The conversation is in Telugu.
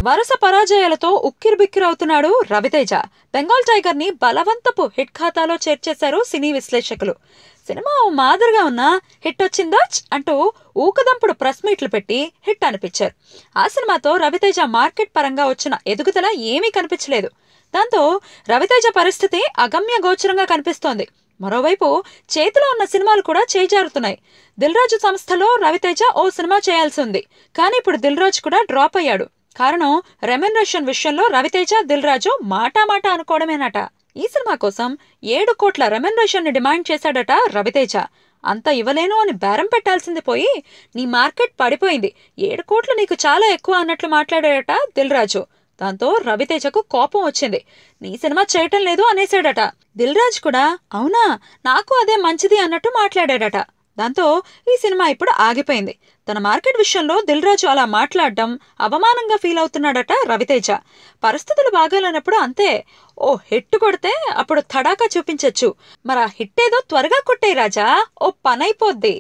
వరుస పరాజయాలతో ఉక్కిరిబిక్కిరవుతున్నాడు రవితేజ. బెంగాల్ టైగర్ ని బలవంతపు హిట్ ఖాతాలో చేర్చేశారు సినీ విశ్లేషకులు. సినిమా ఓ మాదిరిగా ఉన్నా హిట్ వచ్చిందా అంటూ ఊకదంపుడు ప్రెస్ మీట్లు పెట్టి హిట్ అనిపించారు. ఆ సినిమాతో రవితేజ మార్కెట్ పరంగా వచ్చిన ఎదుగుదల ఏమీ కనిపించలేదు. దాంతో రవితేజ పరిస్థితి అగమ్య గోచరంగా కనిపిస్తోంది. మరోవైపు చేతిలో ఉన్న సినిమాలు కూడా చేజారుతున్నాయి. దిల్ రాజు సంస్థలో రవితేజ ఓ సినిమా చేయాల్సి ఉంది. కానీ ఇప్పుడు దిల్ రాజు కూడా డ్రాప్ అయ్యాడు. కారణం రెమ్యునరేషన్ విషయంలో రవితేజ దిల్ రాజు మాట అనుకోవడమేనట. ఈ సినిమా కోసం 7 కోట్ల రెమ్యునరేషన్ ని డిమాండ్ చేశాడట రవితేజ. అంత ఇవ్వలేను అని బేరం పెట్టాల్సింది పోయి నీ మార్కెట్ పడిపోయింది, 7 కోట్లు నీకు చాలా ఎక్కువ అన్నట్లు మాట్లాడాడట దిల్ రాజు. దాంతో రవితేజకు కోపం వచ్చింది. నీ సినిమా చేయటం లేదు అనేసాడట. దిల్ రాజు కూడా అవునా, నాకు అదే మంచిది అన్నట్టు మాట్లాడాడట. దాంతో ఈ సినిమా ఇప్పుడు ఆగిపోయింది. తన మార్కెట్ విషయంలో దిల్ రాజు అలా మాట్లాడడం అవమానంగా ఫీల్ అవుతున్నాడట రవితేజ. పరిస్థితులు బాగాలేనప్పుడు అంతే, ఓ హిట్ కొడితే అప్పుడు తడాకా చూపించచ్చు. మరి ఆ హిట్ ఏదో త్వరగా కొట్టేయి రాజా, ఓ పనైపోద్ది.